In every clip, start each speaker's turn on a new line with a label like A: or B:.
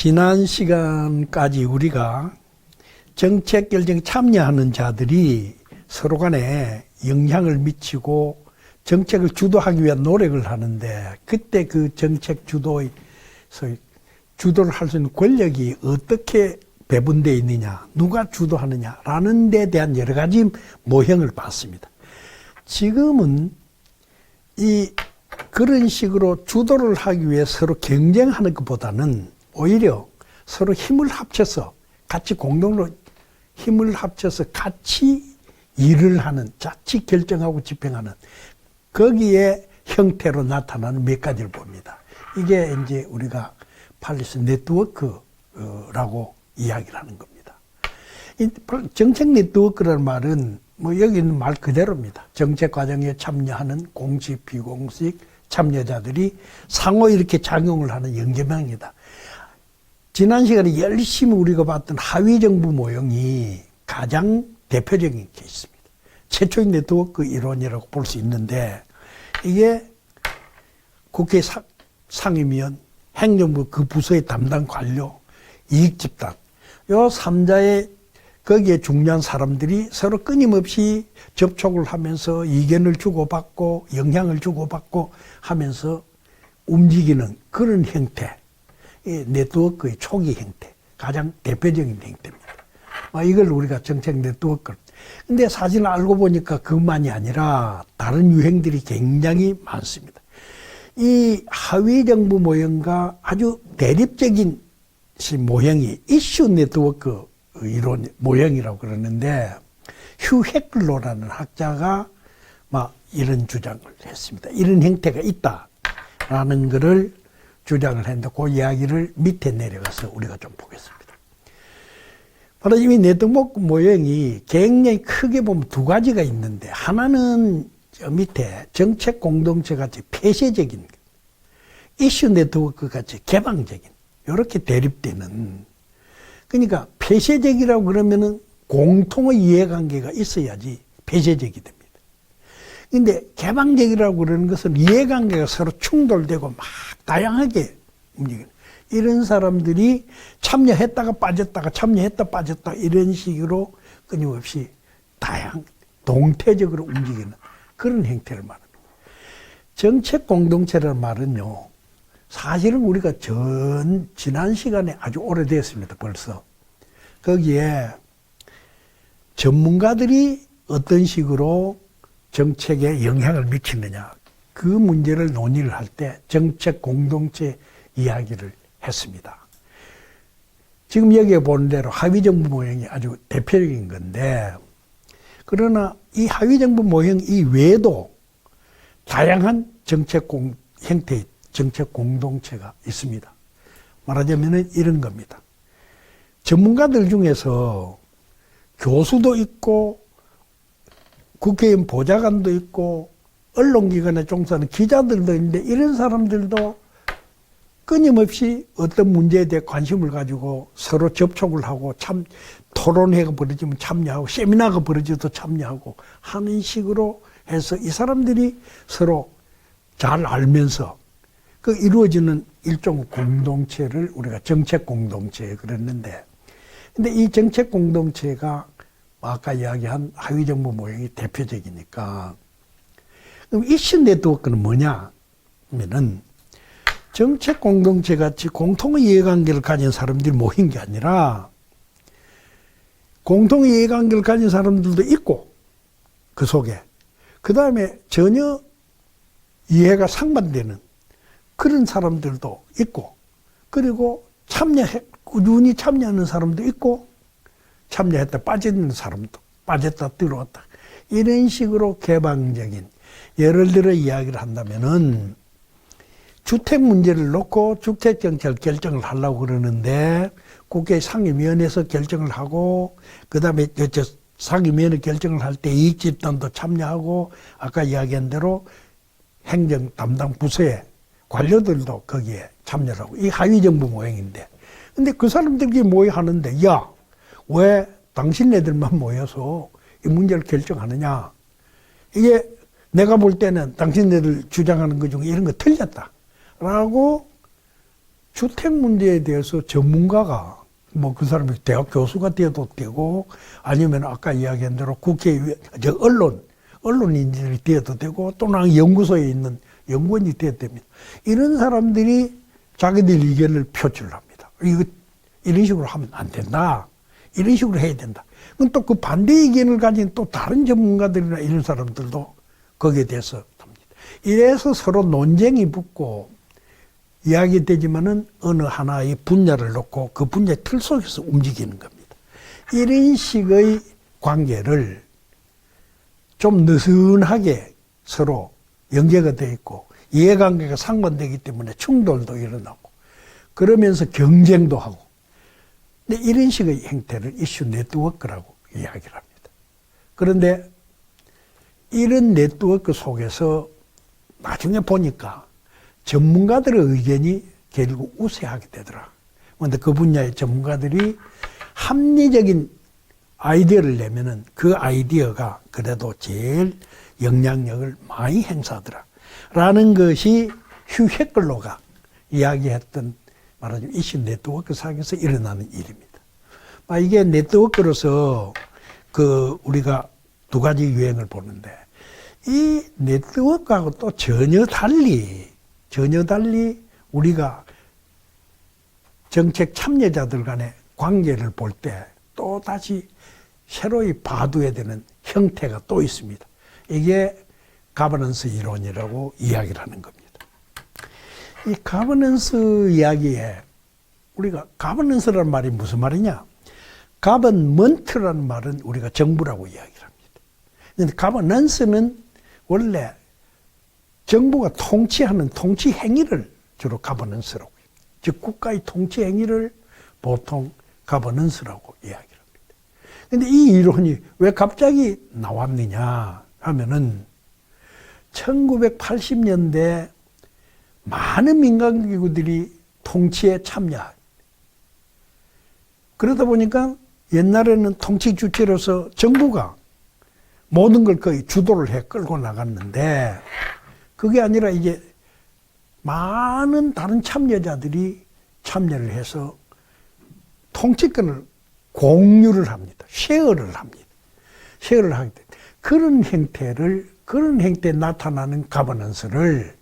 A: 지난 시간까지 우리가 정책 결정에 참여하는 자들이 서로 간에 영향을 미치고 정책을 주도하기 위한 노력을 하는데, 그때 그 정책 주도를 할 수 있는 권력이 어떻게 배분되어 있느냐, 누가 주도하느냐라는 데 대한 여러 가지 모형을 봤습니다. 지금은 그런 식으로 주도를 하기 위해 서로 경쟁하는 것보다는 오히려 서로 힘을 합쳐서 같이 공동으로 힘을 합쳐서 같이 일을 하는, 자치 결정하고 집행하는, 거기에 형태로 나타나는 몇 가지를 봅니다. 이게 이제 우리가 팔리스 네트워크라고 이야기를 하는 겁니다. 이 정책 네트워크라는 말은 뭐 여기 있는 말 그대로입니다. 정책 과정에 참여하는 공식, 비공식 참여자들이 상호 이렇게 작용을 하는 연계망이다. 지난 시간에 열심히 우리가 봤던 하위정부 모형이 가장 대표적인 케이스입니다. 최초의 네트워크 이론이라고 볼 수 있는데, 이게 국회 상임위원, 행정부 그 부서의 담당 관료, 이익집단, 요 3자의 거기에 중요한 사람들이 서로 끊임없이 접촉을 하면서 의견을 주고받고 영향을 주고받고 하면서 움직이는 그런 형태, 이 네트워크의 초기 형태, 가장 대표적인 형태입니다. 이걸 우리가 정책 네트워크. 근데 사실 알고 보니까 그것만이 아니라 다른 유행들이 굉장히 많습니다. 이 하위 정부 모형과 아주 대립적인 모형이 이슈 네트워크 이론 모형이라고 그러는데, 휴 해클로라는 학자가 막 이런 주장을 했습니다. 이런 형태가 있다라는 것을 주장을 했는데, 그 이야기를 밑에 내려가서 우리가 좀 보겠습니다. 바로 이 네트워크 모형이 굉장히 크게 보면 두 가지가 있는데, 하나는 저 밑에 정책 공동체 같이 폐쇄적인, 이슈 네트워크 같이 개방적인, 이렇게 대립되는, 그러니까 폐쇄적이라고 그러면은 공통의 이해관계가 있어야지 폐쇄적이 됩니다. 근데 개방적이라고 그러는 것은 이해관계가 서로 충돌되고 막 다양하게 움직이는, 이런 사람들이 참여했다가 빠졌다가 참여했다 빠졌다 이런 식으로 끊임없이 동태적으로 움직이는 그런 형태를 말하는 거예요. 정책 공동체라는 말은요, 사실은 우리가 지난 시간에 아주 오래됐습니다, 벌써. 거기에 전문가들이 어떤 식으로 정책에 영향을 미치느냐, 그 문제를 논의를 할 때 정책 공동체 이야기를 했습니다. 지금 여기에 보는 대로 하위정부 모형이 아주 대표적인 건데, 그러나 이 하위정부 모형 이외에도 다양한 형태의 정책 공동체가 있습니다. 말하자면 이런 겁니다. 전문가들 중에서 교수도 있고 국회의원 보좌관도 있고 언론기관에 종사하는 기자들도 있는데, 이런 사람들도 끊임없이 어떤 문제에 대해 관심을 가지고 서로 접촉을 하고 토론회가 벌어지면 참여하고 세미나가 벌어져도 참여하고 하는 식으로 해서 이 사람들이 서로 잘 알면서 그 이루어지는 일종 공동체를 우리가 정책 공동체 그랬는데, 근데 이 정책 공동체가 아까 이야기한 하위정부 모형이 대표적이니까, 그럼 이슈 네트워크는 뭐냐 하면은, 정책 공동체 같이 공통의 이해관계를 가진 사람들이 모인 게 아니라 공통의 이해관계를 가진 사람들도 있고, 그 속에 그 다음에 전혀 이해가 상반되는 그런 사람들도 있고, 그리고 꾸준히 참여하는 사람도 있고, 참여했다 빠지는 사람도, 빠졌다 들어왔다, 이런 식으로 개방적인, 예를 들어 이야기를 한다면은 주택 문제를 놓고 주택 정책을 결정을 하려고 그러는데, 국회 상임위원회에서 결정을 하고, 그 다음에 상임위원회 결정을 할 때 이익집단도 참여하고, 아까 이야기한 대로 행정 담당 부서의 관료들도 거기에 참여를 하고, 이 하위정부 모형인데, 근데 그 사람들끼리 모여하는데, 야, 왜 당신네들만 모여서 이 문제를 결정하느냐? 이게 내가 볼 때는 당신네들 주장하는 것 중에 이런 거 틀렸다 라고 주택 문제에 대해서 전문가가 뭐 그 사람이 대학 교수가 되어도 되고 아니면 아까 이야기한 대로 국회의원, 언론인들이 되어도 되고 또는 연구소에 있는 연구원이 되어도 됩니다. 이런 사람들이 자기들 의견을 표출을 합니다. 이런 식으로 하면 안 된다. 이런 식으로 해야 된다. 그럼 또 그 반대 의견을 가진 또 다른 전문가들이나 이런 사람들도 거기에 대해서 합니다. 이래서 서로 논쟁이 붙고 이야기되지만은 어느 하나의 분야를 놓고 그 분야의 틀 속에서 움직이는 겁니다. 이런 식의 관계를 좀 느슨하게 서로 연계가 되어 있고 이해관계가 상반되기 때문에 충돌도 일어나고 그러면서 경쟁도 하고 근데 이런 식의 행태를 이슈 네트워크라고 이야기를 합니다. 그런데 이런 네트워크 속에서 나중에 보니까 전문가들의 의견이 결국 우세하게 되더라. 그런데 그 분야의 전문가들이 합리적인 아이디어를 내면은 그 아이디어가 그래도 제일 영향력을 많이 행사하더라. 라는 것이 휴 헤클러가 이야기했던 말하자면 이슈 네트워크 상에서 일어나는 일입니다. 이게 네트워크로서 우리가 두 가지 유행을 보는데 이 네트워크하고 또 전혀 달리 우리가 정책 참여자들 간의 관계를 볼 때 또 다시 새로이 봐둬야 되는 형태가 또 있습니다. 이게 가버넌스 이론이라고 이야기를 하는 겁니다. 이 가버넌스 이야기에 우리가 가버넌스라는 말이 무슨 말이냐? 가버먼트라는 말은 우리가 정부라고 이야기를 합니다. 그런데 가버넌스는 원래 정부가 통치하는 통치 행위를 주로 가버넌스라고 해요. 즉 국가의 통치 행위를 보통 가버넌스라고 이야기를 합니다. 그런데 이 이론이 왜 갑자기 나왔느냐 하면은 1980년대 많은 민간기구들이 통치에 참여한 그러다 보니까 옛날에는 통치 주체로서 정부가 모든 걸 거의 주도를 해 끌고 나갔는데 그게 아니라 이제 많은 다른 참여자들이 참여를 해서 통치권을 공유를 합니다. 쉐어를 합니다. 쉐어를 하게 돼. 그런 형태에 나타나는 가버넌스를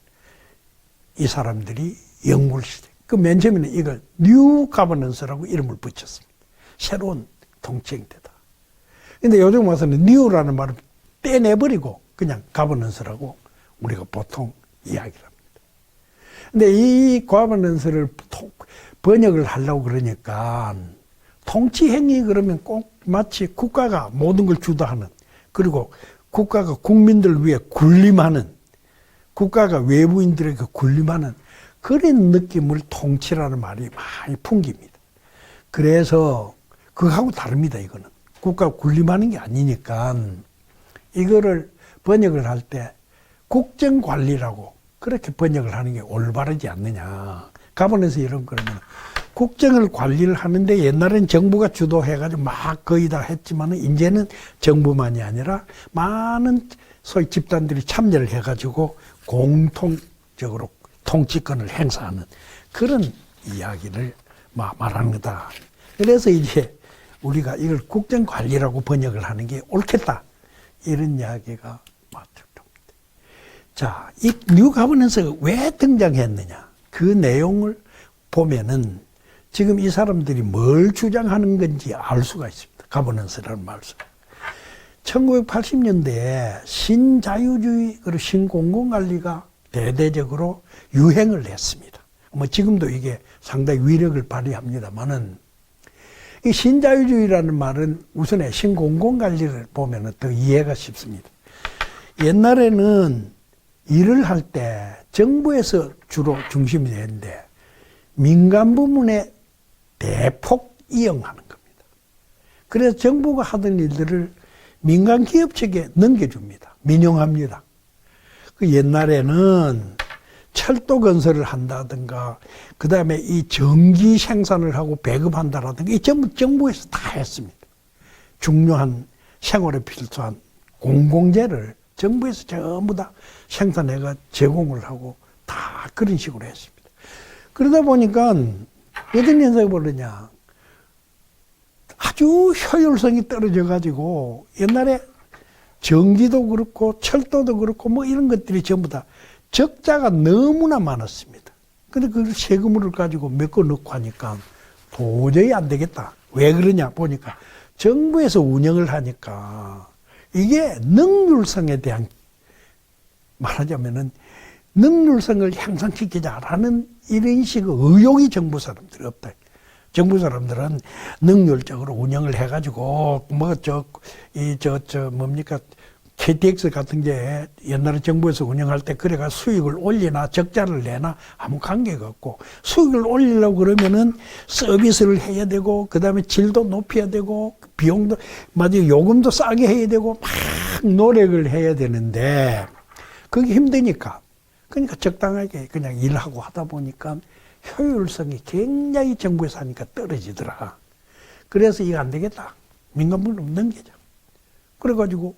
A: 이 사람들이 연구를 시작해요. 맨 처음에는 이걸 뉴 가버넌스라고 이름을 붙였습니다. 새로운 통치 형태다. 근데 요즘 와서는 뉴라는 말을 떼내버리고 그냥 가버넌스라고 우리가 보통 이야기를 합니다. 근데 이 가버넌스를 번역을 하려고 그러니까 통치 행위 그러면 꼭 마치 국가가 모든 걸 주도하는 그리고 국가가 국민들을 위해 군림하는 국가가 외부인들에게 군림하는 그런 느낌을 통치라는 말이 많이 풍깁니다. 그래서 그거하고 다릅니다. 이거는 국가가 군림하는 게 아니니까 이거를 번역을 할 때 국정관리라고 그렇게 번역을 하는 게 올바르지 않느냐. 가버넌스 이런 그러면 국정을 관리를 하는데 옛날엔 정부가 주도해가지고 막 거의 다 했지만은 이제는 정부만이 아니라 많은 소위 집단들이 참여를 해가지고 공통적으로 통치권을 행사하는 그런 이야기를 말하는 거다. 그래서 이제 우리가 이걸 국정관리라고 번역을 하는 게 옳겠다. 이런 이야기가 맞습니다. 자, 이 뉴 가버넌스가 왜 등장했느냐. 그 내용을 보면은 지금 이 사람들이 뭘 주장하는 건지 알 수가 있습니다. 가버넌스라는 말씀. 1980년대에 신자유주의 그리고 신공공관리가 대대적으로 유행을 했습니다. 뭐 지금도 이게 상당히 위력을 발휘합니다만은 이 신자유주의라는 말은 우선에 신공공관리를 보면 더 이해가 쉽습니다. 옛날에는 일을 할 때 정부에서 주로 중심이 되는데 민간 부문에 대폭 이용하는 겁니다. 그래서 정부가 하던 일들을 민간 기업 측에 넘겨줍니다. 민영합니다. 그 옛날에는 철도 건설을 한다든가, 그 다음에 이 전기 생산을 하고 배급한다라든가, 이 전부 정부에서 다 했습니다. 중요한 생활에 필수한 공공재를 정부에서 전부 다 생산해가 제공을 하고 다 그런 식으로 했습니다. 그러다 보니까 어떤 현상이 벌어지냐. 아주 효율성이 떨어져가지고 옛날에 전기도 그렇고 철도도 그렇고 뭐 이런 것들이 전부 다 적자가 너무나 많았습니다. 근데 그 세금을 가지고 메꿔 넣고 하니까 도저히 안 되겠다. 왜 그러냐 보니까 정부에서 운영을 하니까 이게 능률성에 대한 말하자면은 능률성을 향상시키자라는 이런 식의 의욕이 정부 사람들이 없다. 정부 사람들은 능률적으로 운영을 해가지고 뭡니까 KTX 같은 게 옛날에 정부에서 운영할 때 그래가 수익을 올리나 적자를 내나 아무 관계가 없고 수익을 올리려고 그러면은 서비스를 해야 되고 그다음에 질도 높여야 되고 비용도 요금도 싸게 해야 되고 막 노력을 해야 되는데 그게 힘드니까 그러니까 적당하게 그냥 일하고 하다 보니까 효율성이 굉장히 정부에서 하니까 떨어지더라. 그래서 이거 안 되겠다. 민간물로 넘기자. 그래가지고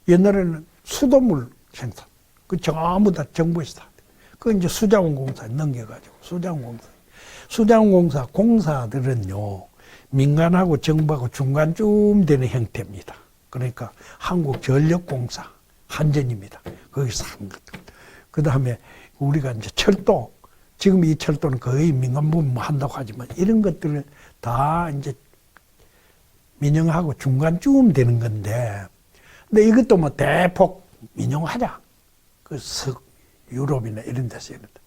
A: 옛날에는 수돗물 생산. 그 전부 다 정부에서 다. 그 이제 수자원공사에 넘겨가지고 수자원공사 공사들은요 민간하고 정부하고 중간쯤 되는 형태입니다. 그러니까 한국전력공사 한전입니다. 거기서 한 것. 그 다음에 우리가 이제 철도. 지금 이 철도는 거의 민간 부분 한다고 하지만 이런 것들을 다 이제 민영하고 중간쯤 되는 건데, 근데 이것도 뭐 대폭 민영하자. 그 유럽이나 이런 데서 이런다.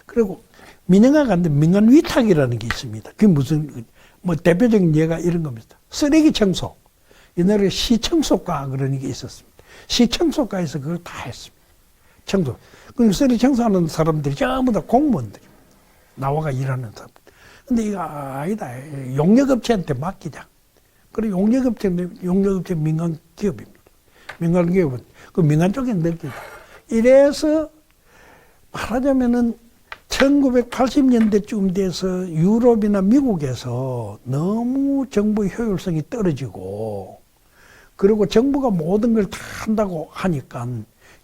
A: 그리고 민영화가 안 되면 민간 위탁이라는 게 있습니다. 그게 무슨, 뭐 대표적인 예가 이런 겁니다. 쓰레기 청소. 옛날에 시청소과 그런 게 있었습니다. 시청소과에서 그걸 다 했습니다. 청소. 그 쓰레기 청소하는 사람들이 전부 다 공무원들입니다. 나와가 일하는 사람. 근데 이거 아니다. 용역업체한테 맡기자. 그리고 용역업체 민간 기업입니다. 민간 기업은 그 민간 쪽에 넣기자. 이래서 말하자면은 1980년대쯤 돼서 유럽이나 미국에서 너무 정부 효율성이 떨어지고 그리고 정부가 모든 걸 다 한다고 하니까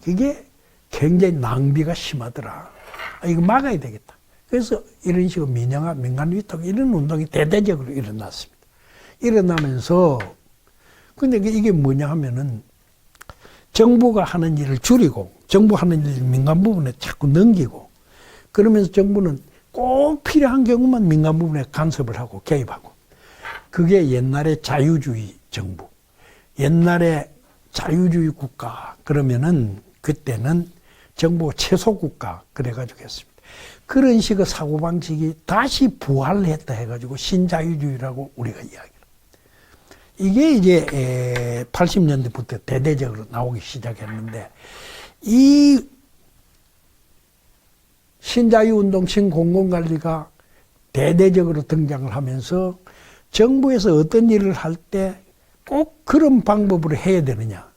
A: 그게 굉장히 낭비가 심하더라. 이거 막아야 되겠다. 그래서 이런 식으로 민영화, 민간 위탁 이런 운동이 대대적으로 일어났습니다. 일어나면서 근데 이게 뭐냐 하면은 정부가 하는 일을 줄이고 정부 하는 일을 민간 부분에 자꾸 넘기고 그러면서 정부는 꼭 필요한 경우만 민간 부분에 간섭을 하고 개입하고 그게 옛날에 자유주의 정부, 옛날에 자유주의 국가 그러면은 그때는 정부가 최소국가 그래가지고 했습니다. 그런 식의 사고방식이 다시 부활했다 해가지고 신자유주의라고 우리가 이야기를. 이게 이제 80년대부터 대대적으로 나오기 시작했는데 이 신자유운동, 신공공관리가 대대적으로 등장을 하면서 정부에서 어떤 일을 할 때 꼭 그런 방법으로 해야 되느냐.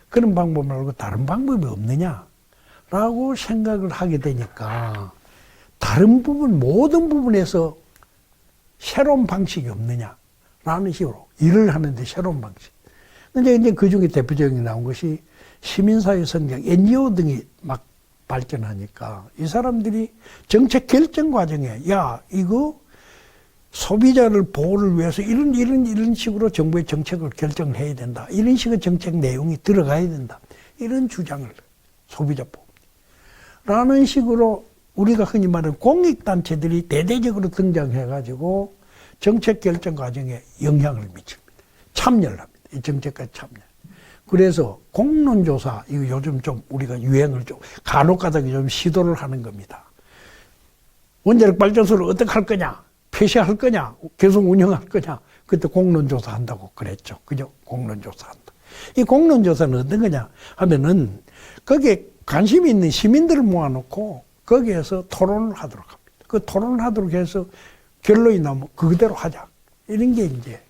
A: 그런 방법 말고 다른 방법이 없느냐라고 생각을 하게 되니까 다른 부분, 모든 부분에서 새로운 방식이 없느냐라는 식으로 일을 하는데 새로운 방식. 근데 이제 그 중에 대표적인 나온 것이 시민사회 성장, NGO 등이 막 발전하니까 이 사람들이 정책 결정 과정에 야, 이거 소비자를 보호를 위해서 이런 식으로 정부의 정책을 결정을 해야 된다. 이런 식의 정책 내용이 들어가야 된다. 이런 주장을 소비자 보호. 라는 식으로 우리가 흔히 말하는 공익단체들이 대대적으로 등장해가지고 정책 결정 과정에 영향을 미칩니다. 참여를 합니다. 이 정책까지 참여. 그래서 공론조사, 이거 요즘 좀 우리가 유행을 좀 간혹가다가 좀 시도를 하는 겁니다. 원자력 발전소를 어떻게 할 거냐? 폐쇄할 거냐? 계속 운영할 거냐? 그때 공론조사 한다고 그랬죠. 그죠? 공론조사 한다. 이 공론조사는 어떤 거냐 하면은 거기에 관심이 있는 시민들을 모아놓고 거기에서 토론을 하도록 합니다. 그 토론을 하도록 해서 결론이 나면 그대로 하자. 이런 게 이제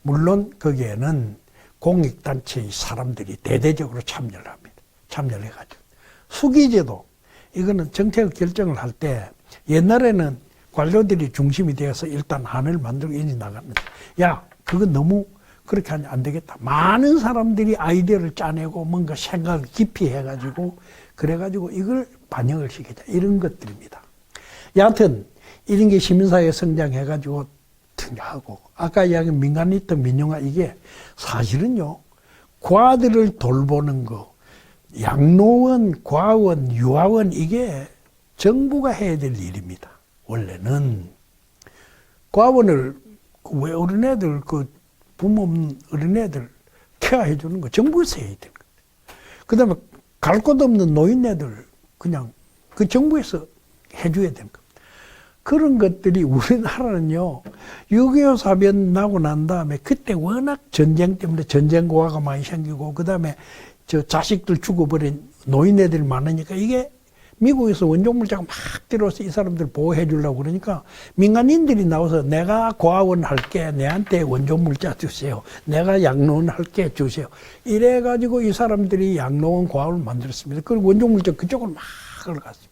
A: 물론 거기에는 공익단체의 사람들이 대대적으로 참여를 합니다. 참여를 해가지고. 수기제도, 이거는 정책 결정을 할 때 옛날에는 관료들이 중심이 되어서 일단 안을 만들고 인이 나갑니다. 야, 그건 너무 그렇게 하면 안 되겠다. 많은 사람들이 아이디어를 짜내고 뭔가 생각을 깊이 해가지고 그래가지고 이걸 반영을 시키자. 이런 것들입니다. 여하튼 이런 게 시민사회 성장해가지고 하고 아까 이야기한 민간리터 민영화 이게 사실은요 과들을 돌보는 거 양로원, 과원, 유아원 이게 정부가 해야 될 일입니다. 원래는 과원을 왜 어린애들 그 부모 없는 어린애들 케어해 주는 거 정부에서 해야 되는 거예요. 그다음에 갈 곳 없는 노인네들 그냥 그 정부에서 해줘야 되는 겁니다. 그런 것들이 우리나라는요 6.25 사변 나고 난 다음에 그때 워낙 전쟁 때문에 전쟁고아가 많이 생기고 그다음에 저 자식들 죽어버린 노인네들이 많으니까 이게 미국에서 원종물자가 막 들어와서 이 사람들 보호해 주려고 그러니까 민간인들이 나와서 내가 고아원 할게 내한테 원종물자 주세요. 내가 양로원 할게 주세요. 이래가지고 이 사람들이 양로원 고아원을 만들었습니다. 그리고 원종물자 그쪽으로 막 흘러갔습니다.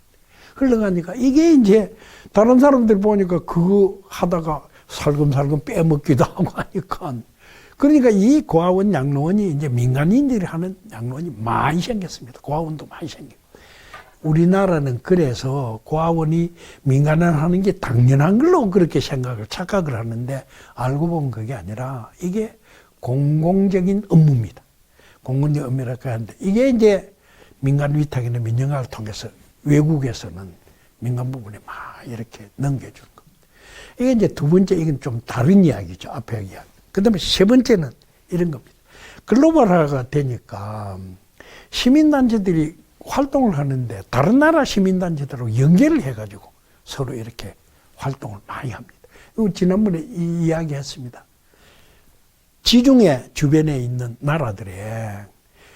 A: 흘러가니까 이게 이제 다른 사람들 보니까 그거 하다가 살금살금 빼먹기도 하고 하니까 그러니까 이 고아원 양로원이 이제 민간인들이 하는 양로원이 많이 생겼습니다. 고아원도 많이 생기고. 우리나라는 그래서 고아원이 민간은 하는 게 당연한 걸로 그렇게 착각을 하는데 알고 보면 그게 아니라 이게 공공적인 업무입니다. 공공적인 업무라고 하는데 이게 이제 민간 위탁이나 민영화를 통해서 외국에서는 민간 부분에 막 이렇게 넘겨주는 겁니다. 이게 이제 두 번째, 이건 좀 다른 이야기죠. 앞에 이야기. 그 다음에 세 번째는 이런 겁니다. 글로벌화가 되니까 시민단체들이 활동을 하는데 다른 나라 시민단체들하고 연계를 해가지고 서로 이렇게 활동을 많이 합니다. 지난번에 이야기 했습니다. 지중해 주변에 있는 나라들의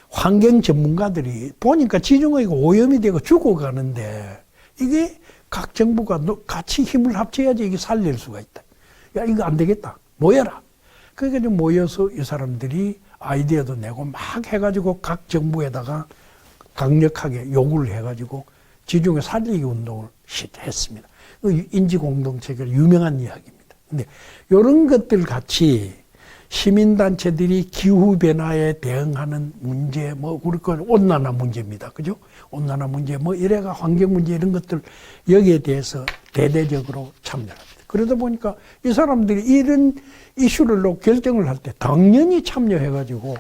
A: 환경 전문가들이 보니까 지중해가 오염이 되고 죽어가는데 이게 각 정부가 같이 힘을 합쳐야지 이게 살릴 수가 있다. 야, 이거 안 되겠다. 모여라. 그러니까 좀 모여서 이 사람들이 아이디어도 내고 막 해가지고 각 정부에다가 강력하게 요구를 해가지고 지중해 살리기 운동을 했습니다. 인지공동체가 유명한 이야기입니다. 근데 이런 것들 같이 시민단체들이 기후변화에 대응하는 문제, 그러니까 온난화 문제입니다. 그죠? 온난화 문제, 이래가 환경 문제 이런 것들 여기에 대해서 대대적으로 참여를 합니다. 그러다 보니까 이 사람들이 이런 이슈를 놓고 결정을 할 때 당연히 참여해가지고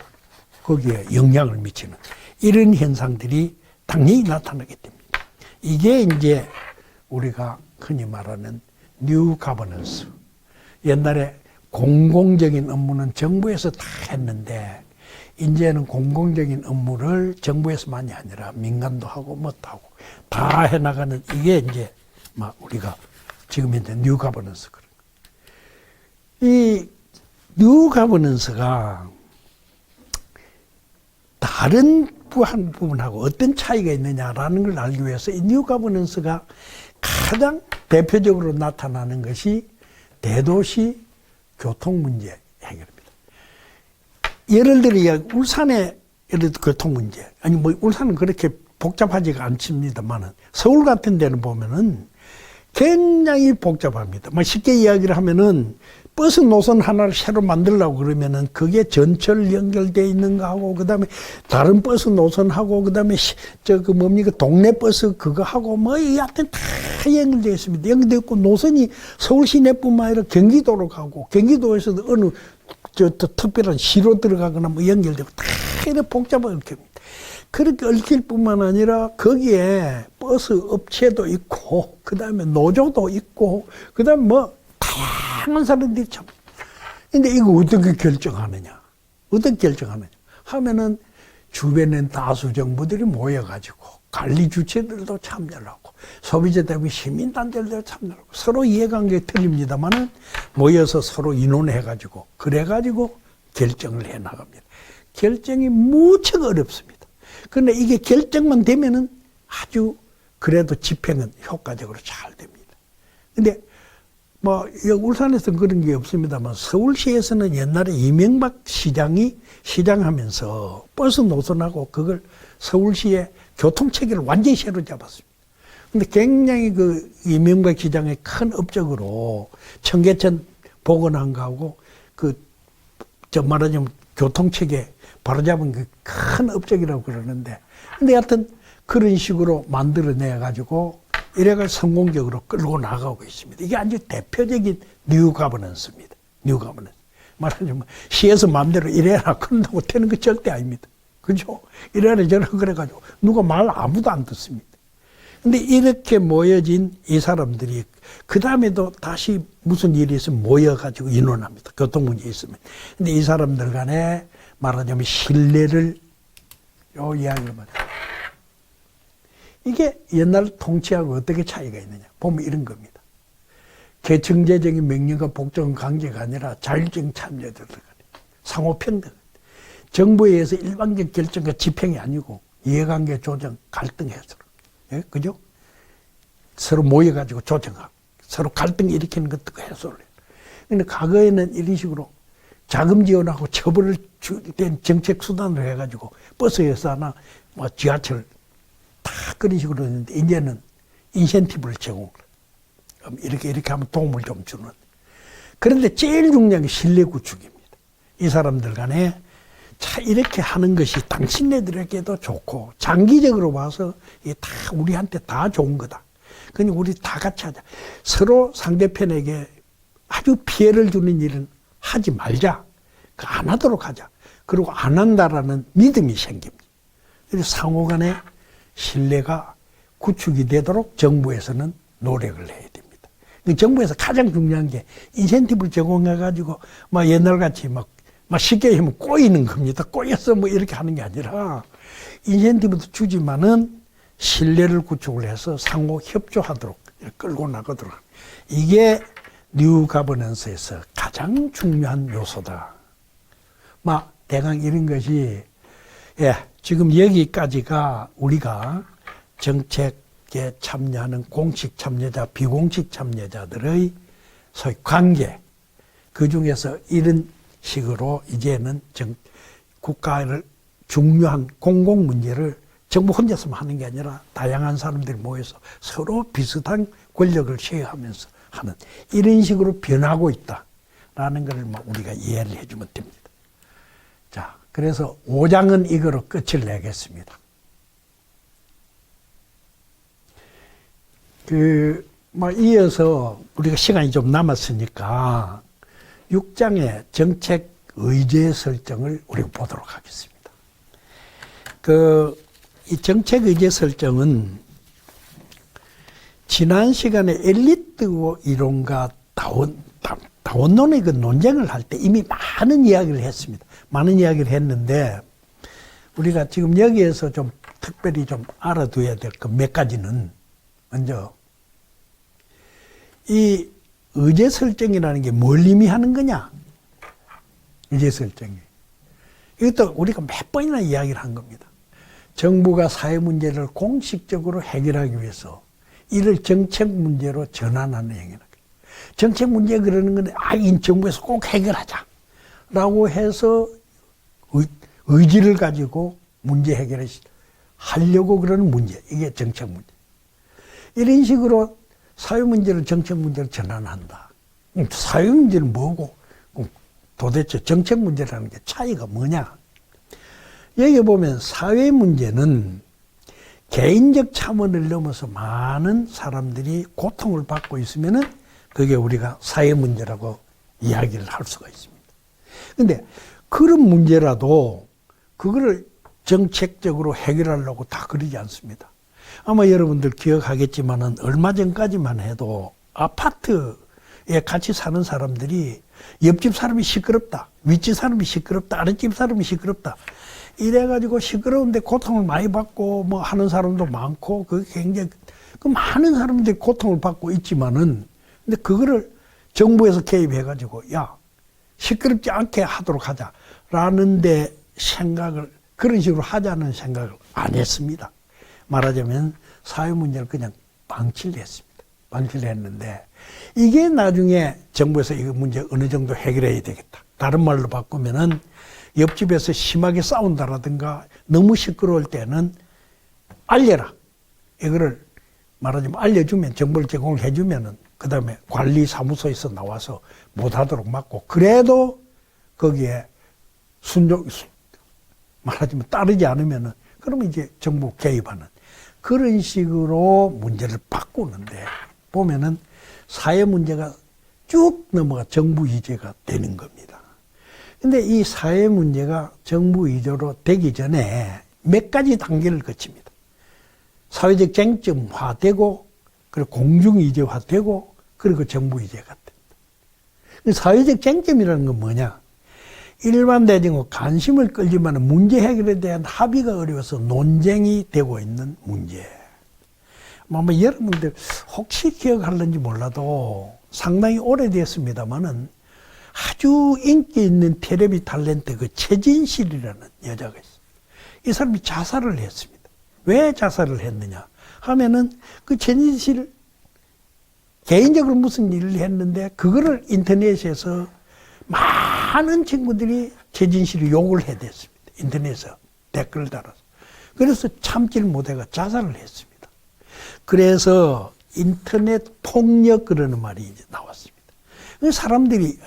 A: 거기에 영향을 미치는 이런 현상들이 당연히 나타나게 됩니다. 이게 이제 우리가 흔히 말하는 뉴 가버넌스. 옛날에 공공적인 업무는 정부에서 다 했는데 이제는 공공적인 업무를 정부에서만이 아니라 민간도 하고 뭣도 하고 다 해나가는 이게 이제 막 우리가 지금 이제 뉴 가버넌스. 이 뉴 가버넌스가 다른 한 부분하고 어떤 차이가 있느냐라는 걸 알기 위해서 이 뉴 가버넌스가 가장 대표적으로 나타나는 것이 대도시 교통 문제 해결입니다. 예를 들어 울산의 예를 들어 교통 문제 아니 울산은 그렇게 복잡하지가 않습니다만은 서울 같은 데는 보면은 굉장히 복잡합니다. 쉽게 이야기를 하면은 버스 노선 하나를 새로 만들려고 그러면은 그게 전철 연결되어 있는 거 하고 그다음에 다른 버스 노선하고 그다음에 동네 버스 그거 하고 여하튼 다 연결되어 있습니다. 연결되어 있고 노선이 서울 시내뿐만 아니라 경기도로 가고 경기도에서도 어느 특별한 시로 들어가거나 연결되고 다 이렇게 복잡하게 얽힙니다. 그렇게 얽힐 뿐만 아니라 거기에 버스 업체도 있고 그다음에 노조도 있고 그다음에 다양한 사람들이 참. 근데 이거 어떻게 결정하느냐? 어떻게 결정하느냐? 하면은 주변엔 다수 정부들이 모여가지고 관리 주체들도 참여를 하고 소비자 대비 시민단체들도 참여를 하고 서로 이해관계 틀립니다만은 모여서 서로 의논해가지고 그래가지고 결정을 해 나갑니다. 결정이 무척 어렵습니다. 그런데 이게 결정만 되면은 아주 그래도 집행은 효과적으로 잘 됩니다. 근데 울산에서는 그런 게 없습니다만 서울시에서는 옛날에 이명박 시장이 시장하면서 버스 노선하고 그걸 서울시의 교통체계를 완전히 새로 잡았습니다. 근데 굉장히 이명박 시장의 큰 업적으로 청계천 복원한 거하고 말하자면 교통체계 바로잡은 그 큰 업적이라고 그러는데 근데 하여튼 그런 식으로 만들어내 가지고 이래가 성공적으로 끌고 나가고 있습니다. 이게 아주 대표적인 뉴 가버넌스입니다. 뉴 가버넌스. 말하자면 시에서 마음대로 이래라 그런다고 되는 거 절대 아닙니다. 그죠? 이래라 저래라 그래가지고 누가 말 아무도 안 듣습니다. 근데 이렇게 모여진 이 사람들이 그 다음에도 다시 무슨 일이 있으면 모여가지고 인원합니다. 교통문제 있으면. 근데 이 사람들 간에 말하자면 신뢰를 요 이야기를 말해요. 이게 옛날 통치하고 어떻게 차이가 있느냐 보면 이런 겁니다. 계층제적인 명령과 복종 관계가 아니라 자율적인 참여들 상호평등. 정부에 의해서 일방적 결정과 집행이 아니고 이해관계 조정, 갈등 해소. 예? 그죠? 서로 모여가지고 조정하고 서로 갈등 일으키는 것도 해소를 해요. 근데 과거에는 이런 식으로 자금 지원하고 처벌을 된 정책 수단으로 해가지고 버스회사나 뭐 지하철 다 그런 식으로 했는데 이제는 인센티브를 제공을 이렇게 하면 도움을 좀 주는. 그런데 제일 중요한 게 신뢰 구축입니다. 이 사람들 간에 이렇게 하는 것이 당신네들에게도 좋고 장기적으로 봐서 이게 다 우리한테 다 좋은 거다. 그러니 우리 다 같이 하자. 서로 상대편에게 아주 피해를 주는 일은 하지 말자. 안 하도록 하자. 그리고 안 한다라는 믿음이 생깁니다. 그래서 상호 간에 신뢰가 구축이 되도록 정부에서는 노력을 해야 됩니다. 정부에서 가장 중요한 게 인센티브를 제공해가지고 막 옛날같이 막 쉽게 하면 꼬이는 겁니다. 꼬여서 뭐 이렇게 하는 게 아니라 인센티브도 주지만은 신뢰를 구축을 해서 상호 협조하도록 끌고 나가도록. 이게 뉴 가버넌스에서 가장 중요한 요소다. 막 대강 이런 것이 지금 여기까지가 우리가 정책에 참여하는 공식 참여자, 비공식 참여자들의 소위 관계, 그 중에서 이런 식으로 이제는 국가를 중요한 공공 문제를 정부 혼자서만 하는 게 아니라 다양한 사람들이 모여서 서로 비슷한 권력을 쉐어하면서 하는 이런 식으로 변하고 있다라는 걸 우리가 이해를 해주면 됩니다. 자, 그래서 5장은 이거로 끝을 내겠습니다. 이어서 우리가 시간이 좀 남았으니까 6장의 정책 의제 설정을 우리가 보도록 하겠습니다. 이 정책 의제 설정은 지난 시간에 엘리트 이론과 다원론의 그 논쟁을 할 때 이미 많은 이야기를 했습니다. 많은 이야기를 했는데 우리가 지금 여기에서 좀 특별히 좀 알아둬야 될 것 몇 가지는 먼저 이 의제 설정이라는 게 뭘 의미하는 거냐? 의제 설정이. 이것도 우리가 몇 번이나 이야기를 한 겁니다. 정부가 사회 문제를 공식적으로 해결하기 위해서 이를 정책 문제로 전환하는 행위다. 정책 문제 그러는 건 정부에서 꼭 해결하자. 라고 해서 의지를 가지고 문제 해결을 하려고 그러는 문제. 이게 정책 문제. 이런 식으로 사회 문제를 정책 문제로 전환한다. 사회 문제는 뭐고 도대체 정책 문제라는 게 차이가 뭐냐? 여기 보면 사회 문제는 개인적 참원을 넘어서 많은 사람들이 고통을 받고 있으면은 그게 우리가 사회 문제라고 이야기를 할 수가 있습니다. 근데 그런 문제라도 그거를 정책적으로 해결하려고 다 그러지 않습니다. 아마 여러분들 기억하겠지만은 얼마 전까지만 해도 아파트에 같이 사는 사람들이 옆집 사람이 시끄럽다, 윗집 사람이 시끄럽다, 아랫집 사람이 시끄럽다. 이래가지고 시끄러운데 고통을 많이 받고 뭐 하는 사람도 많고 그게 굉장히 많은 사람들이 고통을 받고 있지만은 근데 그거를 정부에서 개입해가지고 야 시끄럽지 않게 하도록 하자라는 데 생각을 그런 식으로 하자는 생각을 안 했습니다. 말하자면 사회 문제를 그냥 방치를 했습니다. 방치를 했는데 이게 나중에 정부에서 이 문제 어느 정도 해결해야 되겠다. 다른 말로 바꾸면은 옆집에서 심하게 싸운다라든가 너무 시끄러울 때는 알려라. 이거를 말하자면 알려주면 정보를 제공을 해주면은 그 다음에 관리사무소에서 나와서 못하도록 막고 그래도 거기에 말하자면 따르지 않으면은 그러면 이제 정부 개입하는 그런 식으로 문제를 바꾸는데 보면은 사회 문제가 쭉 넘어가 정부 위주가 되는 겁니다. 근데 이 사회 문제가 정부 위주로 되기 전에 몇 가지 단계를 거칩니다. 사회적 쟁점화되고, 그리고 공중이제화되고, 그리고 정부 이제가 됩니다. 사회적 쟁점이라는 건 뭐냐? 일반 대중의 관심을 끌지만 문제 해결에 대한 합의가 어려워서 논쟁이 되고 있는 문제. 아마 여러분들 혹시 기억할는지 몰라도 상당히 오래됐습니다만은 아주 인기 있는 텔레비 탤런트 그 최진실이라는 여자가 있어요. 이 사람이 자살을 했습니다. 왜 자살을 했느냐 하면은 그 최진실 개인적으로 무슨 일을 했는데 그거를 인터넷에서 많은 친구들이 최진실이 욕을 해댔습니다. 인터넷에서 댓글을 달아서. 그래서 참지를 못해가 자살을 했습니다. 그래서 인터넷 폭력 그러는 말이 이제 나왔습니다. 사람들이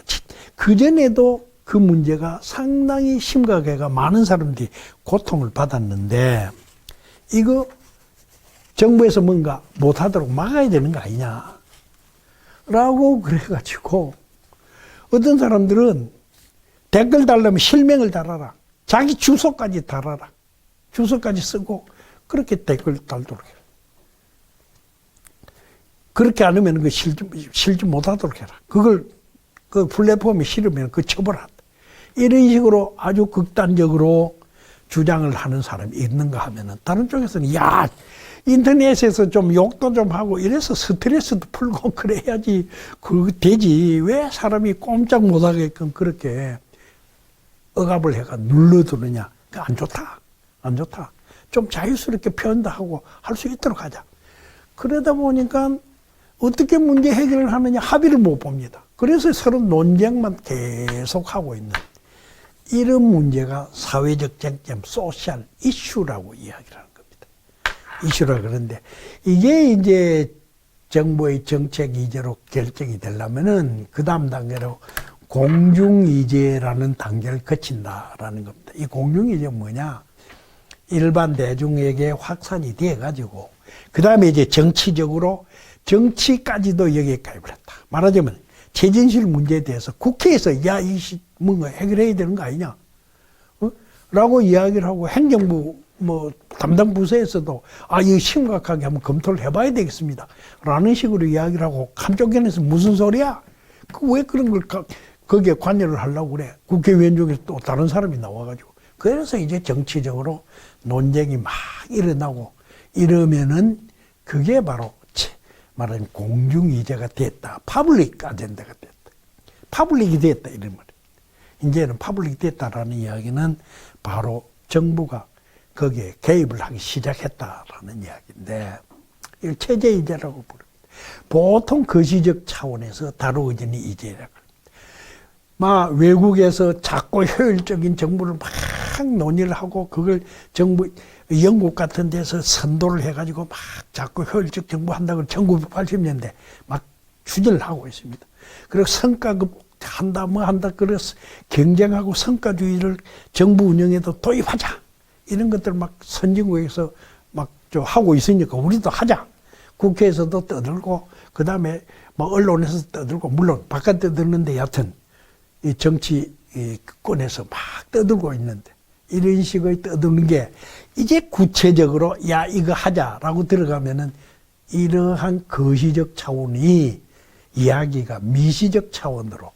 A: 그전에도 그 문제가 상당히 심각해가 많은 사람들이 고통을 받았는데 이거 정부에서 뭔가 못하도록 막아야 되는 거 아니냐 라고 그래가지고 어떤 사람들은 댓글 달라면 실명을 달아라. 자기 주소까지 달아라. 주소까지 쓰고 그렇게 댓글 달도록 해라. 그렇게 안 하면 그 실지 못하도록 해라. 그걸 그 플랫폼에 실으면 그 처벌한다. 이런 식으로 아주 극단적으로 주장을 하는 사람이 있는가 하면은 다른 쪽에서는 야 인터넷에서 좀 욕도 좀 하고 이래서 스트레스도 풀고 그래야지 그 되지 왜 사람이 꼼짝 못하게끔 그렇게 억압을 해가 눌러두느냐. 안 좋다. 안 좋다. 좀 자유스럽게 표현도 하고 할 수 있도록 하자. 그러다 보니까 어떻게 문제 해결을 하느냐 합의를 못 봅니다. 그래서 서로 논쟁만 계속 하고 있는 이런 문제가 사회적 쟁점, 소셜 이슈라고 이야기를 하는 겁니다. 이슈라 그러는데 이게 이제 정부의 정책 이제로 결정이 되려면은 그 다음 단계로 공중이제라는 단계를 거친다라는 겁니다. 이 공중이제는 뭐냐? 일반 대중에게 확산이 돼가지고 그 다음에 이제 정치적으로 정치까지도 여기에 가입을 했다. 말하자면 최진실 문제에 대해서 국회에서 야, 이씨 뭔가 해결해야 되는 거 아니냐? 라고 이야기를 하고 행정부 뭐 담당 부서에서도 아, 이거 심각하게 한번 검토를 해봐야 되겠습니다. 라는 식으로 이야기를 하고 한쪽에서 무슨 소리야? 왜 그런 걸 거기에 관여를 하려고 그래? 국회의원 중에 또 다른 사람이 나와가지고. 그래서 이제 정치적으로 논쟁이 막 일어나고 이러면은 그게 바로 말하자면 공중이제가 됐다. 파블릭 아젠다가 됐다. 파블릭이 됐다. 이런 말이에요. 이제는 파블릭 됐다라는 이야기는 바로 정부가 거기에 개입을 하기 시작했다라는 이야기인데 이걸 체제이제라고 부릅니다. 보통 거시적 차원에서 다루어지는 이제라고 합니다. 막 외국에서 작고 효율적인 정부를 막 논의를 하고 그걸 정부 영국 같은 데서 선도를 해가지고 막 작고 효율적 정부 한다고 1980년대 막 추진을 하고 있습니다. 그리고 성과급 한다 뭐 한다 그래서 경쟁하고 성과주의를 정부 운영에도 도입하자 이런 것들 막 선진국에서 막 하고 있으니까 우리도 하자. 국회에서도 떠들고 그 다음에 뭐 언론에서 떠들고 물론 바깥 떠드는데 여하튼 이 정치권에서 막 떠들고 있는데 이런 식의 떠드는 게 이제 구체적으로 야 이거 하자라고 들어가면은 이러한 거시적 차원이 이야기가 미시적 차원으로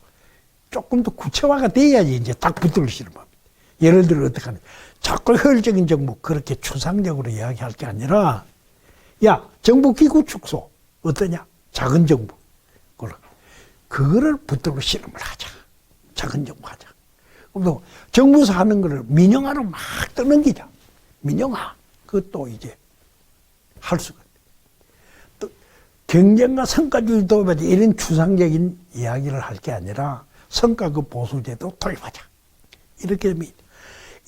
A: 조금 더 구체화가 돼야지 이제 딱 붙을 시는 겁니다. 예를 들어 어떻게 하냐. 자꾸 효율적인 정부 그렇게 추상적으로 이야기할 게 아니라 야 정부 기구 축소 어떠냐. 작은 정부 그거를 붙들고 실험을 하자. 작은 정부 하자. 그럼 정부에서 하는 거를 민영화로 막 떠넘기자. 민영화. 그것도 이제 할 수가 있다. 또 경쟁과 성과주의 도입하자. 이런 추상적인 이야기를 할 게 아니라 성과급 보수제도 도입하자. 이렇게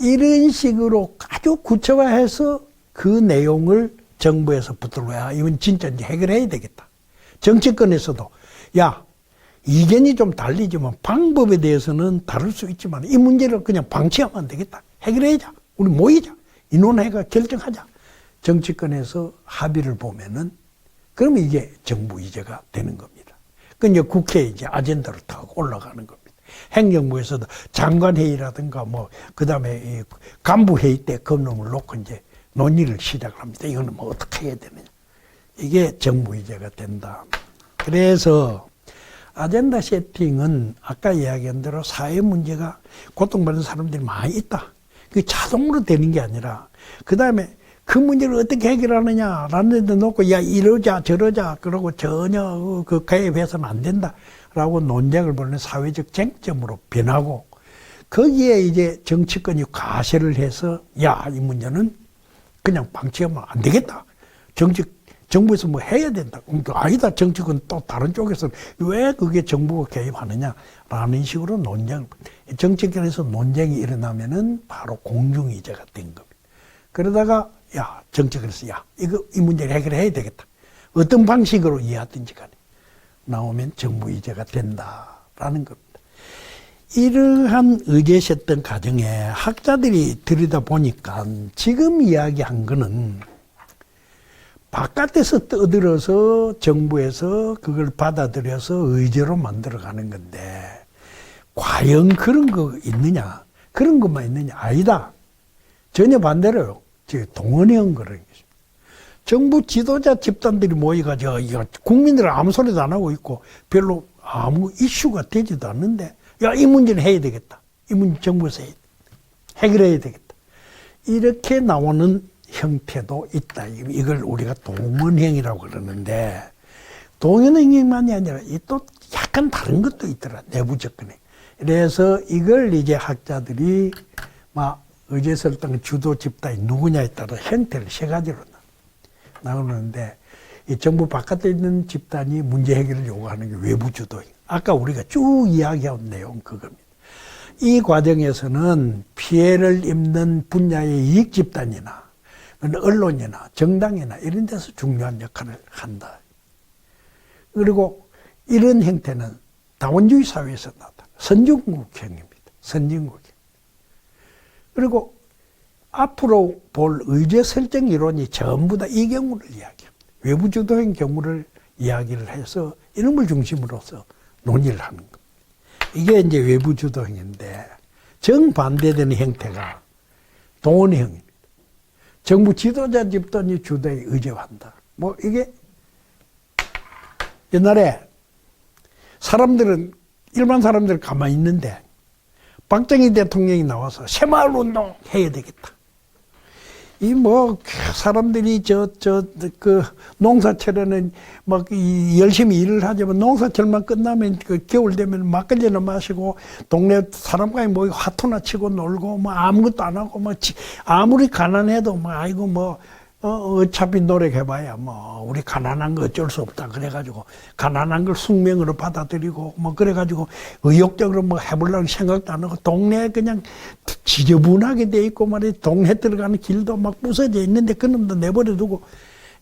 A: 이런 식으로 아주 구체화해서 그 내용을 정부에서 붙들고 야 이건 진짜 이제 해결해야 되겠다. 정치권에서도 야 이견이 좀 달리지만 방법에 대해서는 다를 수 있지만 이 문제를 그냥 방치하면 안 되겠다. 해결해야자. 우리 모이자. 인원회가 결정하자. 정치권에서 합의를 보면은 그러면 이게 정부 의제가 되는 겁니다. 그 이제 국회에 이제 아젠다로 탁 올라가는 겁니다. 행정부에서도 장관회의라든가 뭐 그다음에 이 간부회의 때 그 놈을 놓고 이제 논의를 시작을 합니다. 이거는 뭐 어떻게 해야 되느냐. 이게 정부 의제가 된다. 그래서 아젠다 세팅은 아까 이야기한 대로 사회 문제가 고통받는 사람들이 많이 있다. 그게 자동으로 되는 게 아니라 그 다음에 그 문제를 어떻게 해결하느냐라는 데 놓고 야 이러자 저러자 그러고 전혀 그 개입해서는 안 된다라고 논쟁을 벌이는 사회적 쟁점으로 변하고 거기에 이제 정치권이 과세를 해서 야 이 문제는 그냥 방치하면 안 되겠다. 정부에서 뭐 해야 된다. 아니다. 정치권 또 다른 쪽에서 왜 그게 정부가 개입하느냐라는 식으로 논쟁, 정치권에서 논쟁이 일어나면은 바로 공중의제가 된 겁니다. 그러다가 야 정치권에서 야 이거 이 문제를 해결해야 되겠다. 어떤 방식으로 이해하든지 간에 나오면 정부의제가 된다라는 겁니다. 이러한 의제셨던 과정에 학자들이 들여다보니까 지금 이야기한 거는 바깥에서 떠들어서 정부에서 그걸 받아들여서 의제로 만들어가는 건데 과연 그런 거 있느냐? 그런 것만 있느냐? 아니다. 전혀 반대로요. 동원형 그런 것입니다. 정부 지도자 집단들이 모여가지고 국민들은 아무 소리도 안 하고 있고 별로 아무 이슈가 되지도 않는데 야, 이 문제는 해야 되겠다. 이 문제 정부에서 해결해야 되겠다. 이렇게 나오는 형태도 있다. 이걸 우리가 동원형이라고 그러는데 동원형만이 아니라 또 약간 다른 것도 있더라. 내부 접근에. 그래서 이걸 이제 학자들이 막 의제 설정 주도 집단이 누구냐에 따라 형태를 세 가지로 나오는데 이 정부 바깥에 있는 집단이 문제 해결을 요구하는 게 외부 주도형. 아까 우리가 쭉 이야기한 내용 그겁니다. 이 과정에서는 피해를 입는 분야의 이익 집단이나 언론이나 정당이나 이런 데서 중요한 역할을 한다. 그리고 이런 형태는 다원주의 사회에서 나타나 선진국형입니다. 선진국형. 그리고 앞으로 볼 의제 설정 이론이 전부 다 이 경우를 이야기합니다. 외부 주도형 경우를 이야기를 해서 이놈을 중심으로서 논의를 하는 겁니다. 이게 이제 외부 주도형인데 정반대되는 형태가 동원형입니다. 정부 지도자 집단이 주도에 의제한다. 뭐 이게 옛날에 사람들은 일반 사람들 가만히 있는데 박정희 대통령이 나와서 새마을 운동 해야 되겠다. 이 뭐 사람들이 그 농사철에는 막 열심히 일을 하지만 농사철만 끝나면 그 겨울 되면 막걸리나 마시고 동네 사람과의 뭐 화투나 치고 놀고 뭐 아무것도 안 하고 뭐 아무리 가난해도 뭐 아이고 뭐 어차피 노력해봐야 뭐 우리 가난한 거 어쩔 수 없다 그래가지고 가난한 걸 숙명으로 받아들이고 뭐 그래가지고 의욕적으로 뭐 해보려는 생각도 안 하고 동네에 그냥 지저분하게 돼 있고 말이야 동네 들어가는 길도 막 부서져 있는데 그놈도 내버려 두고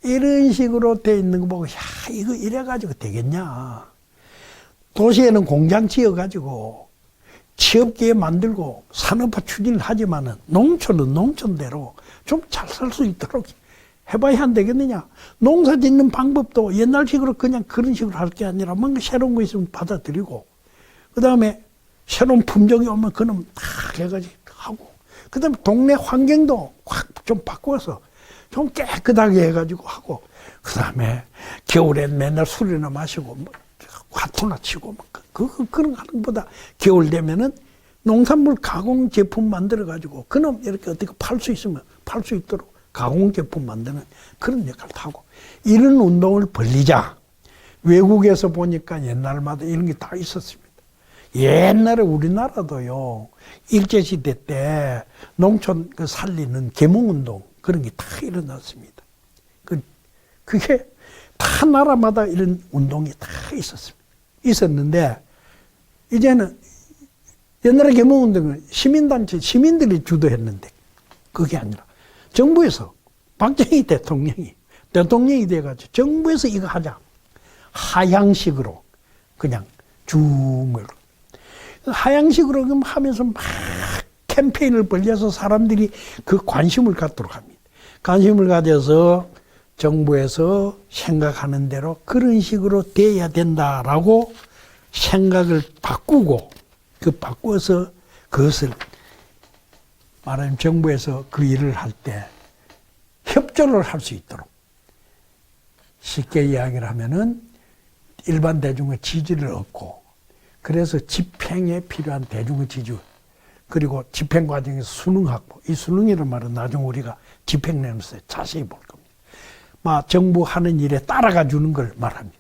A: 이런 식으로 돼 있는 거 보고 야 이거 이래가지고 되겠냐. 도시에는 공장 지어가지고 취업기회 만들고 산업화 추진을 하지만은 농촌은 농촌대로 좀 잘 살 수 있도록 해봐야 안 되겠느냐. 농사 짓는 방법도 옛날식으로 그냥 그런 식으로 할 게 아니라 뭔가 새로운 거 있으면 받아들이고 그 다음에 새로운 품종이 오면 그놈 다 해가지고 하고 그 다음에 동네 환경도 확 좀 바꿔서 좀 깨끗하게 해가지고 하고 그 다음에 겨울엔 맨날 술이나 마시고 뭐 화투나 치고 뭐 그런 거 하는 것보다 겨울 되면은 농산물 가공 제품 만들어가지고 그놈 이렇게 어떻게 팔 수 있으면 팔 수 있도록 가공 제품 만드는 그런 역할을 하고 이런 운동을 벌리자. 외국에서 보니까 옛날마다 이런 게 다 있었습니다. 옛날에 우리나라도요 일제시대 때 농촌 그 살리는 계몽운동 그런 게 다 일어났습니다. 그게 다 나라마다 이런 운동이 다 있었습니다. 있었는데 이제는 옛날에 계몽운동은 시민단체, 시민들이 주도했는데 그게 아니라 정부에서 박정희 대통령이 돼가지고 정부에서 이거 하자. 하향식으로 그냥 줌을 하향식으로 하면서 막 캠페인을 벌려서 사람들이 그 관심을 갖도록 합니다. 관심을 가져서 정부에서 생각하는 대로 그런 식으로 돼야 된다라고 생각을 바꾸고 바꾸어서 그것을 말하자면 정부에서 그 일을 할 때 협조를 할 수 있도록 쉽게 이야기를 하면은 일반 대중의 지지를 얻고 그래서 집행에 필요한 대중의 지지 그리고 집행 과정에서 수능 확보 이 수능이라는 말은 나중에 우리가 집행 내면서 자세히 볼 겁니다. 막 정부 하는 일에 따라가 주는 걸 말합니다.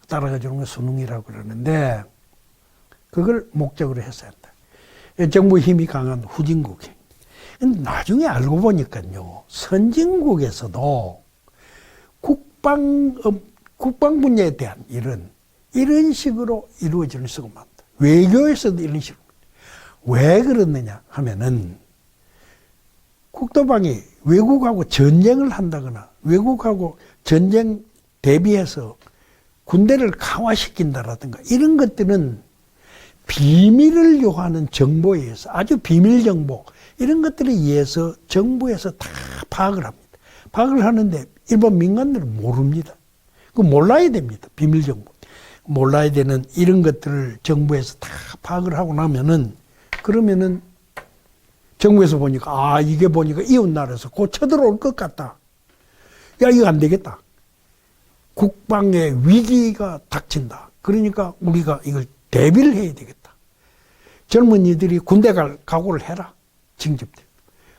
A: 따라가 주는 걸 수능이라고 그러는데 그걸 목적으로 했어야 한다. 정부 힘이 강한 후진국행. 나중에 알고 보니까요. 선진국에서도 국방 분야에 대한 일은 이런 식으로 이루어지는 수가 많다. 외교에서도 이런 식으로. 왜 그렇느냐 하면은 국토방이 외국하고 전쟁을 한다거나 외국하고 전쟁 대비해서 군대를 강화시킨다라든가 이런 것들은 비밀을 요하는 정보에 의해서 아주 비밀 정보 이런 것들에 의해서 정부에서 다 파악을 합니다. 파악을 하는데 일반 민간들은 모릅니다. 그 몰라야 됩니다. 비밀 정보. 몰라야 되는 이런 것들을 정부에서 다 파악을 하고 나면은 그러면은 정부에서 보니까 이게 보니까 이웃나라에서 곧 쳐들어올 것 같다. 야 이거 안 되겠다. 국방의 위기가 닥친다. 그러니까 우리가 이걸 대비를 해야 되겠다. 젊은이들이 군대 갈 각오를 해라. 징집들.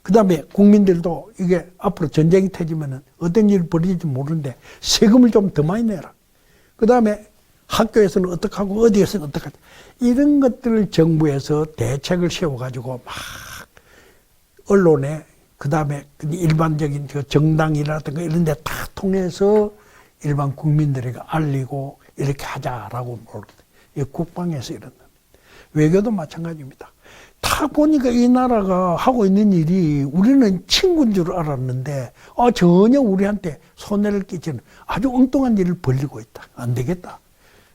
A: 그 다음에 국민들도 이게 앞으로 전쟁이 터지면은 어떤 일이 벌어질지 모르는데 세금을 좀 더 많이 내라. 그 다음에 학교에서는 어떻게 하고 어디에서는 어떻게 하자. 이런 것들을 정부에서 대책을 세워가지고 막 언론에 그 다음에 일반적인 정당이라든가 이런 데 다 통해서 일반 국민들에게 알리고 이렇게 하자라고 모르거든요. 국방에서 이런다. 외교도 마찬가지입니다. 다 보니까 이 나라가 하고 있는 일이 우리는 친구인 줄 알았는데 전혀 우리한테 손해를 끼치는 아주 엉뚱한 일을 벌리고 있다. 안 되겠다.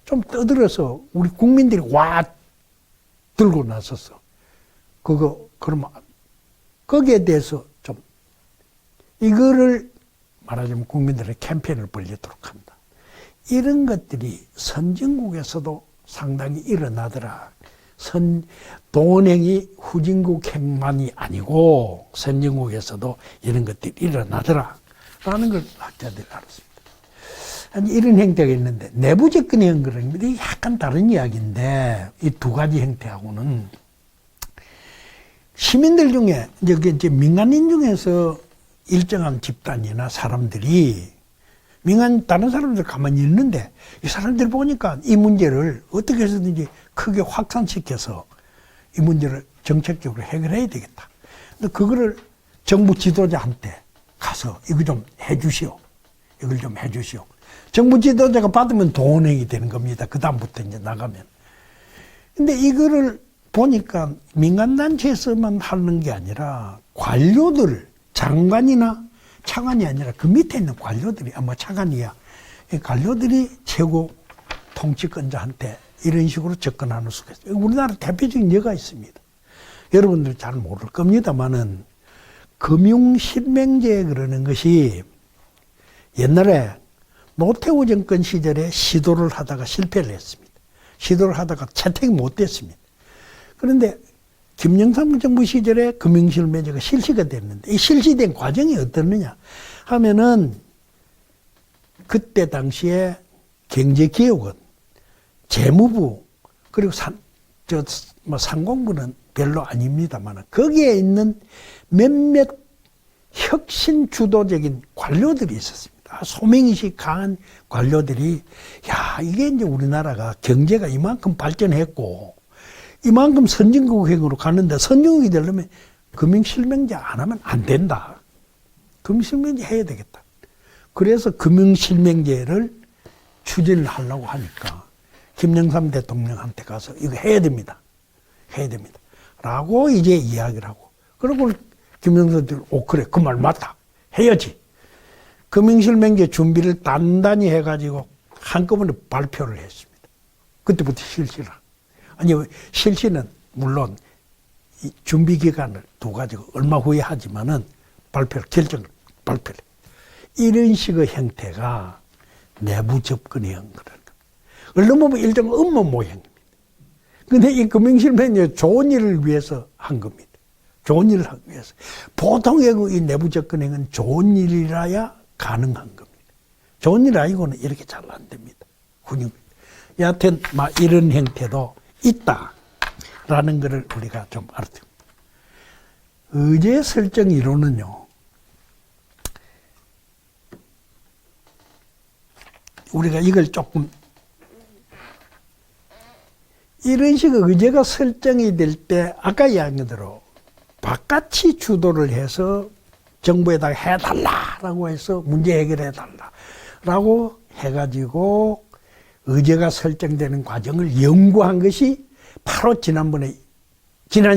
A: 좀 떠들어서 우리 국민들이 와 들고 나서서 그러면 거기에 대해서 좀 이거를 말하자면 국민들의 캠페인을 벌리도록 한다. 이런 것들이 선진국에서도 상당히 일어나더라. 동원행이 후진국행만이 아니고 선진국에서도 이런 것들이 일어나더라. 라는 걸 학자들이 알았습니다. 아니, 이런 형태가 있는데 내부 접근의 형태는 약간 다른 이야기인데 이 두 가지 형태하고는 시민들 중에 이제 민간인 중에서 일정한 집단이나 사람들이 다른 사람들 가만히 있는데 이 사람들 보니까 이 문제를 어떻게 해서든지 크게 확산시켜서 이 문제를 정책적으로 해결해야 되겠다. 근데 그거를 정부 지도자한테 가서 이거 좀 해주시오. 이걸 좀 해주시오. 정부 지도자가 받으면 동원행이 되는 겁니다. 그다음부터 이제 나가면. 근데 이거를 보니까 민간단체에서만 하는 게 아니라 관료들, 장관이나 차관이 아니라 그 밑에 있는 관료들이 아마 차관이야. 이 관료들이 최고 통치권자한테 이런 식으로 접근하는 수가 있어요. 우리나라 대표적인 예가 있습니다. 여러분들 잘 모를 겁니다만은 금융실명제 그러는 것이 옛날에 노태우 정권 시절에 시도를 하다가 실패를 했습니다. 시도를 하다가 채택이 못 됐습니다. 그런데 김영삼 정부 시절에 금융실명제가 실시가 됐는데 이 실시된 과정이 어떻느냐 하면은 그때 당시에 경제기획원, 재무부 그리고 상공부는 별로 아닙니다만 거기에 있는 몇몇 혁신 주도적인 관료들이 있었습니다. 소명의식 강한 관료들이 이게 이제 우리나라가 경제가 이만큼 발전했고 이만큼 선진국행으로 가는데 선진국이 되려면 금융실명제 안 하면 안 된다. 금융실명제 해야 되겠다. 그래서 금융실명제를 추진을 하려고 하니까 김영삼 대통령한테 가서 이거 해야 됩니다. 해야 됩니다. 라고 이제 이야기를 하고 그리고 김영삼 대통령이 그래 그 말 맞다. 해야지. 금융실명제 준비를 단단히 해가지고 한꺼번에 발표를 했습니다. 그때부터 실시를. 아니 실시는 물론 이 준비 기간을 두 가지고 얼마 후에 하지만은 발표를 결정을 발표를. 이런 식의 형태가 내부 접근형 그런 겁니다. 언론 보면 일종의 업무 모형입니다. 근데 이 금융실명은 좋은 일을 위해서 한 겁니다. 좋은 일을 하기 위해서. 보통의 이 내부 접근행은 좋은 일이라야 가능한 겁니다. 좋은 일 아니고는 이렇게 잘 안 됩니다. 훈육. 여하튼, 이런 형태도 있다라는 것을 우리가 좀 알아야 됩니다. 의제 설정 이론은요, 우리가 이걸 조금, 이런 식의 의제가 설정이 될 때, 아까 이야기한 대로, 바깥이 주도를 해서 정부에다가 해달라라고 해서 문제 해결해달라라고 해가지고 의제가 설정되는 과정을 연구한 것이 바로 지난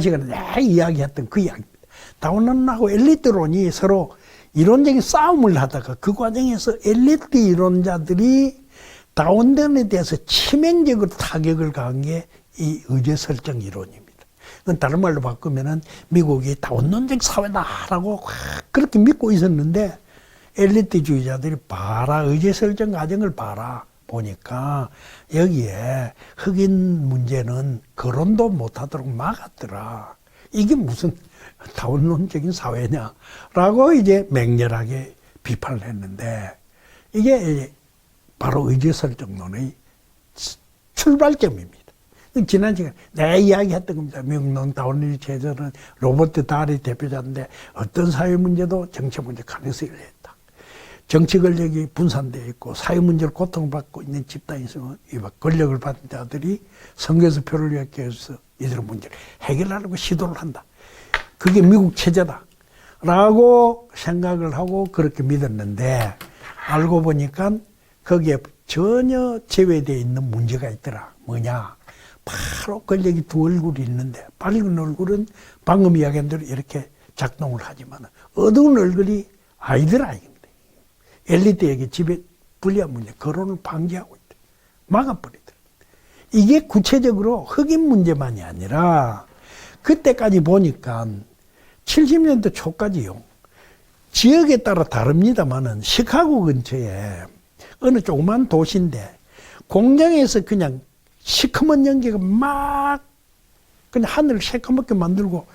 A: 시간에 내가 이야기했던 그 이야기입니다. 다운론하고 엘리트론이 서로 이론적인 싸움을 하다가 그 과정에서 엘리트 이론자들이 다운론에 대해서 치명적으로 타격을 가한 게 이 의제 설정 이론입니다. 다른 말로 바꾸면은 미국이 다운론적 사회다라고 그렇게 믿고 있었는데 엘리트주의자들이 봐라, 의제 설정 과정을 봐라 보니까 여기에 흑인 문제는 거론도 못하도록 막았더라. 이게 무슨 다운론적인 사회냐라고 이제 맹렬하게 비판을 했는데 이게 바로 의제 설정론의 출발점입니다. 지난 시간에 내가 이야기했던 겁니다. 미국 다운리 체제는 로버트 다리 대표자인데 어떤 사회 문제도 정치 문제 가능성을 했다. 정치 권력이 분산되어 있고 사회 문제를 고통받고 있는 집단이 있으면 권력을 받은 자들이 선거에서 표를 얻기 위해서 이들의 문제를 해결하려고 시도를 한다. 그게 미국 체제다. 라고 생각을 하고 그렇게 믿었는데 알고 보니까 거기에 전혀 제외되어 있는 문제가 있더라. 뭐냐? 바로 권력이 두 얼굴이 있는데 밝은 얼굴은 방금 이야기한 대로 이렇게 작동을 하지만 어두운 얼굴이 아이들 아닙니다. 엘리트에게 집에 불리한 문제, 거론을 방지하고 있다. 막아버리더라. 이게 구체적으로 흑인 문제만이 아니라 그때까지 보니까 70년대 초까지요. 지역에 따라 다릅니다만은 시카고 근처에 어느 조그만 도시인데 공장에서 그냥 시커먼 연기가 막 그냥 하늘을 새까맣게 만들고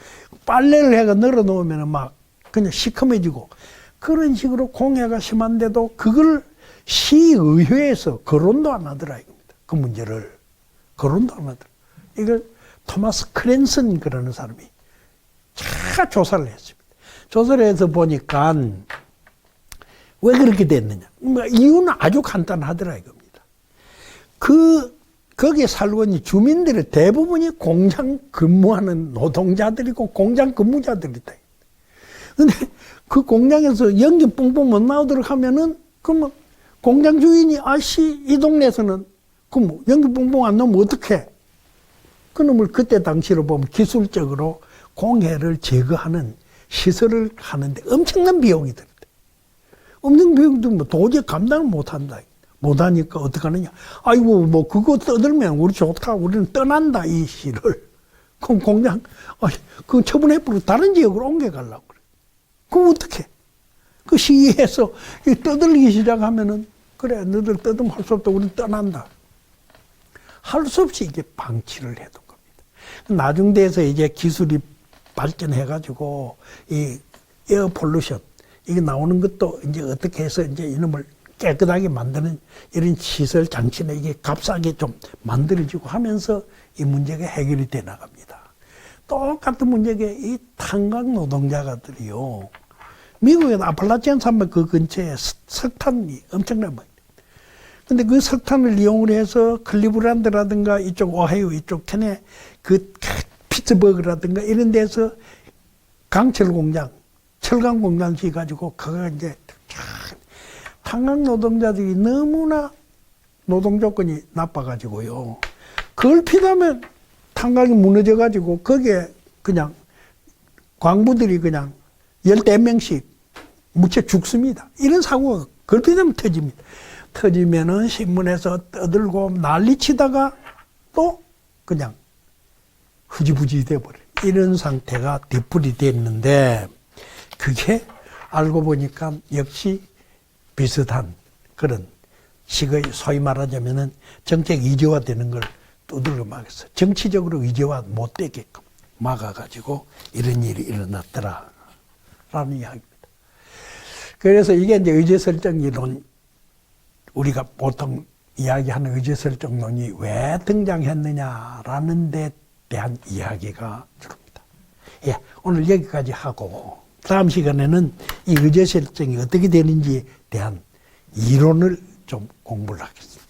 A: 빨래를 해가 널어 놓으면 막 그냥 시커매지고 그런 식으로 공해가 심한데도 그걸 시의회에서 거론도 안 하더라 이겁니다. 그 문제를 거론도 안 하더라. 이걸 토마스 크랜슨 그러는 사람이 차 조사를 했습니다. 조사를 해서 보니까 왜 그렇게 됐느냐. 이유는 아주 간단하더라 이겁니다. 거기에 살고 있는 주민들의 대부분이 공장 근무하는 노동자들이고 공장 근무자들이다. 근데 그 공장에서 연기 뿡뿡 못 나오도록 하면은, 그러면 공장 주인이, 아씨, 이 동네에서는, 연기 뿡뿡 안 나오면 어떡해? 그 놈을 그때 당시로 보면 기술적으로 공해를 제거하는 시설을 하는데 엄청난 비용이 듭니다. 엄청난 비용이 들면 도저히 감당을 못 한다. 못하니까 어떡하느냐. 아이고, 그거 떠들면 우리 좋다. 우리는 떠난다, 이 시를. 그럼 공장, 그 처분해버리고 다른 지역으로 옮겨가려고 그래. 그럼 어떡해? 그 시에서 떠들기 시작하면은, 그래, 너들 떠들면 할 수 없다. 우리는 떠난다. 할 수 없이 이게 방치를 해둔 겁니다. 나중 돼서 이제 기술이 발전해가지고, 이 에어 폴루션, 이게 나오는 것도 이제 어떻게 해서 이제 이놈을 깨끗하게 만드는 이런 시설 장치나 이게 값싸게 좀 만들어지고 하면서 이 문제가 해결이 돼 나갑니다. 똑같은 문제가 이 탄광 노동자들이요. 미국의 아팔라치안 산맥 그 근처에 석탄이 엄청난 거예요. 근데 그 석탄을 이용을 해서 클리브란드라든가 이쪽 오하이오 이쪽 캔에 그 피츠버그라든가 이런 데서 강철 공장, 철강 공장 지어가지고 그거 이제 탄광 노동자들이 너무나 노동 조건이 나빠가지고요. 그걸 피하면 탄광이 무너져가지고 거기에 그냥 광부들이 그냥 14명씩 묻혀 죽습니다. 이런 사고가 그걸 피하면 터집니다. 터지면은 신문에서 떠들고 난리치다가 또 그냥 흐지부지 돼버려요. 이런 상태가 뒤풀이 됐는데 그게 알고 보니까 역시 비슷한 그런 식의 소위 말하자면은 정책 의제화되는 걸 두들겨 막았어. 정치적으로 의제화 못 되게끔 막아가지고 이런 일이 일어났더라. 라는 이야기입니다. 그래서 이게 이제 의제설정 이론, 우리가 보통 이야기하는 의제설정론이 왜 등장했느냐라는 데 대한 이야기가 주입니다. 예, 오늘 여기까지 하고 다음 시간에는 이 의제설정이 어떻게 되는지에 대한 이론을 좀 공부를 하겠습니다.